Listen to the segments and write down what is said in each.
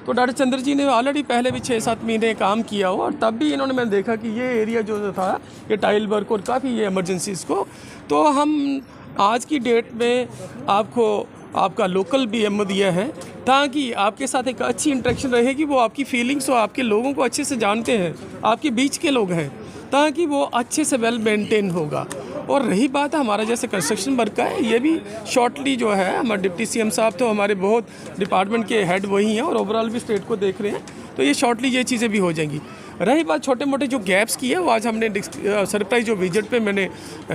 तो डॉक्टर चंद्र जी ने ऑलरेडी पहले भी 6-7 महीने काम किया हो, और तब भी इन्होंने मैंने देखा कि ये एरिया जो था ये टाइल वर्क और काफ़ी ये इमरजेंसीज़ को, तो हम आज की डेट में आपको आपका लोकल BMO दिया है ताकि आपके साथ एक अच्छी इंटरेक्शन रहेगी। वो आपकी फीलिंग्स और आपके लोगों को अच्छे से जानते हैं, आपके बीच के लोग हैं, ताकि वो अच्छे से वेल मेंटेन होगा। और रही बात हमारा जैसे कंस्ट्रक्शन वर्क का है, ये भी शॉर्टली जो है हमारे डिप्टी CM साहब तो हमारे बहुत डिपार्टमेंट के हेड वही हैं और ओवरऑल भी स्टेट को देख रहे हैं, तो ये शॉर्टली ये चीज़ें भी हो जाएंगी। रही बात छोटे मोटे जो गैप्स की है, वो आज हमने सरप्राइज जो विजिट पे मैंने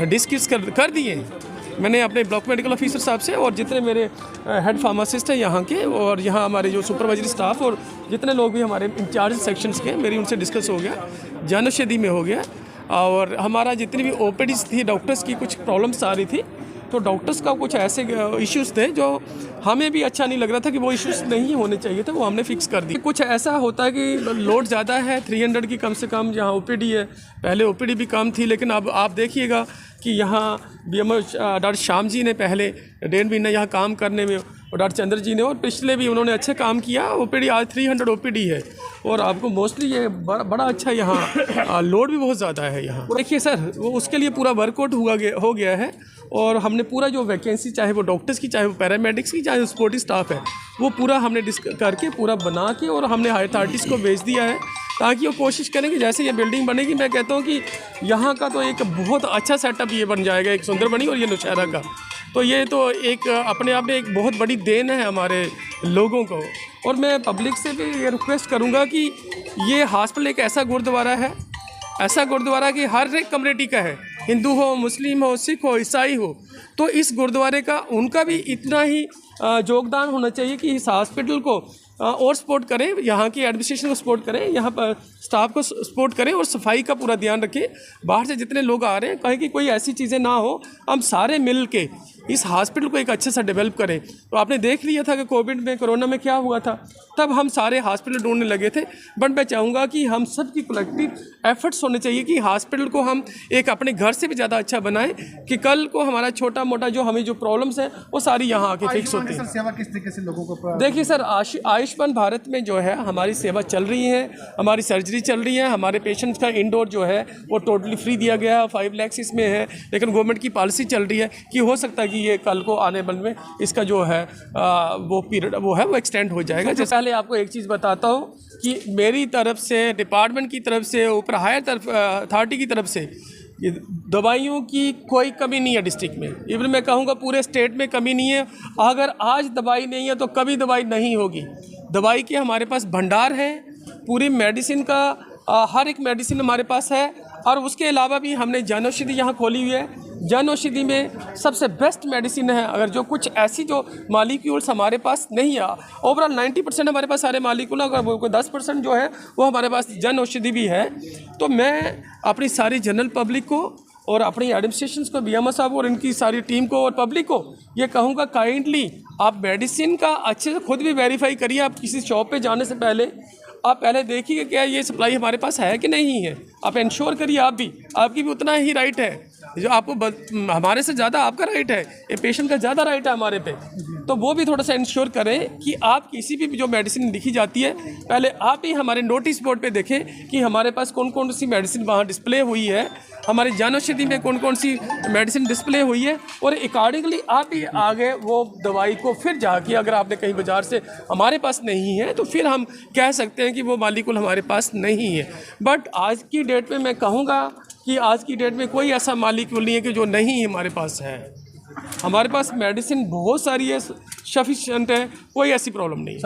डिस्कस कर दिए हैं। मैंने अपने ब्लॉक मेडिकल ऑफिसर साहब से और जितने मेरे हेड फार्मासिस्ट हैं यहाँ के, और यहाँ हमारे जो सुपरवाइजरी स्टाफ और जितने लोग भी हमारे इंचार्ज सेक्शंस के, मेरी उनसे डिस्कस हो गया, जनौषधि में हो गया। और हमारा जितनी भी OPDs थी, डॉक्टर्स की कुछ प्रॉब्लम्स आ रही थी, तो डॉक्टर्स का कुछ ऐसे इश्यूज़ थे जो हमें भी अच्छा नहीं लग रहा था कि वो इश्यूज़ नहीं होने चाहिए थे, वो हमने फिक्स कर दी। कुछ ऐसा होता है कि लोड ज़्यादा है, 300 की कम से कम यहाँ OPD है, पहले OPD भी कम थी, लेकिन अब आप देखिएगा कि यहाँ BMO डॉक्टर श्याम जी ने पहले 1.5 महीना यहाँ काम करने में, और डॉक्टर चंद्र जी ने, और पिछले भी उन्होंने अच्छे काम किया। OPD आज 300 OPD है, और आपको मोस्टली ये बड़ा अच्छा यहाँ लोड भी बहुत ज़्यादा है यहाँ। देखिए सर, वो उसके लिए पूरा वर्कआउट हो गया है, और हमने पूरा जो वैकेंसी, चाहे वो डॉक्टर्स की, चाहे वो पैरामेडिक्स की, चाहे सपोर्टिव स्टाफ है, वो पूरा हमने करके पूरा बना के, और हमने हाई अथॉरिटीज़ को भेज दिया है, ताकि वो कोशिश करेंगे जैसे ये बिल्डिंग बनेगी। मैं कहता हूँ कि यहाँ का तो एक बहुत अच्छा सेटअप ये बन जाएगा, एक सुंदरबनी और ये नौशहरा का, तो ये तो एक अपने आप में एक बहुत बड़ी देन है हमारे लोगों को। और मैं पब्लिक से भी ये रिक्वेस्ट करूँगा कि ये हॉस्पिटल एक ऐसा गुरुद्वारा है, ऐसा गुरुद्वारा कि हर एक कम्युनिटी का है, हिंदू हो, मुस्लिम हो, सिख हो, ईसाई हो, तो इस गुरुद्वारे का उनका भी इतना ही योगदान होना चाहिए कि इस हॉस्पिटल को और सपोर्ट करें, यहाँ की एडमिनिस्ट्रेशन को सपोर्ट करें, यहाँ पर स्टाफ को सपोर्ट करें, और सफाई का पूरा ध्यान रखें। बाहर से जितने लोग आ रहे हैं, कहें कि कोई ऐसी चीज़ें ना हो, हम सारे मिल के इस हॉस्पिटल को एक अच्छे से डेवलप करें। तो आपने देख लिया था कि कोविड में, कोरोना में क्या हुआ था, तब हम सारे हॉस्पिटल ढूंढने लगे थे। बट मैं चाहूँगा कि हम सब की कलेक्टिव एफर्ट्स होने चाहिए कि हॉस्पिटल को हम एक अपने घर से भी ज़्यादा अच्छा बनाएं, कि कल को हमारा छोटा मोटा जो हमें जो प्रॉब्लम्स हैं वो सारी यहाँ आके फिक्स होती है। सेवा किस तरीके से लोगों को? देखिए सर, आयुष्मान भारत में जो है हमारी सेवा चल रही है, हमारी सर्जरी चल रही है, हमारे पेशेंट्स का इंडोर जो है वो टोटली फ्री दिया गया है, 5 लाख इसमें है। लेकिन गवर्नमेंट की पॉलिसी चल रही है कि हो सकता है कि ये कल को आने वाले में इसका जो है वो पीरियड वो एक्सटेंड हो जाएगा। जैसे पहले आपको एक चीज़ बताता हूँ कि मेरी तरफ से, डिपार्टमेंट की तरफ से, ऊपर हायर अथॉरिटी की तरफ से ये दवाइयों की कोई कमी नहीं है डिस्ट्रिक्ट में। इवन मैं कहूँगा पूरे स्टेट में कमी नहीं है। अगर आज दवाई नहीं है तो कभी दवाई नहीं होगी। दवाई के हमारे पास भंडार है, पूरी मेडिसिन का हर एक मेडिसिन हमारे पास है। और उसके अलावा भी हमने जनौषधि यहाँ खोली हुई है। जनौषधि में सबसे बेस्ट मेडिसिन है। अगर जो कुछ ऐसी जो मालिक्यूल्स हमारे पास नहीं है, ओवरऑल 90% हमारे पास सारे मालिक्यूल, अगर वो कोई 10% जो है वो हमारे पास जनौषधि भी है। तो मैं अपनी सारी जनरल पब्लिक को और अपनी एडमिनिस्ट्रेशन को, BMO साहब और इनकी सारी टीम को और पब्लिक को ये कहूँगा, काइंडली आप मेडिसिन का अच्छे से खुद भी वेरीफाई करिए। आप किसी शॉप पे जाने से पहले आप पहले देखिए क्या ये सप्लाई हमारे पास है कि नहीं है। आप इंश्योर करिए, आपकी भी उतना ही राइट है, जो आपको हमारे से ज़्यादा आपका राइट है, ये पेशेंट का ज़्यादा राइट है हमारे पे। तो वो भी थोड़ा सा इंश्योर करें कि आप किसी भी जो मेडिसिन लिखी जाती है, पहले आप ही हमारे नोटिस बोर्ड पे देखें कि हमारे पास कौन कौन सी मेडिसिन वहाँ डिस्प्ले हुई है, हमारी जनौषधि में कौन कौन सी मेडिसिन डिस्प्ले हुई है, और अकॉर्डिंगली आप ही आगे वो दवाई को फिर जाके, अगर आपने कहीं बाज़ार से हमारे पास नहीं है तो फिर हम कह सकते हैं कि वो मालिक्यूल हमारे पास नहीं है। बट आज की डेट में मैं कहूँगा कि आज की डेट में कोई ऐसा मालिक्यूल नहीं है कि जो नहीं हमारे पास है। हमारे पास मेडिसिन बहुत सारी है, सफिशिएंट है, कोई ऐसी प्रॉब्लम नहीं है।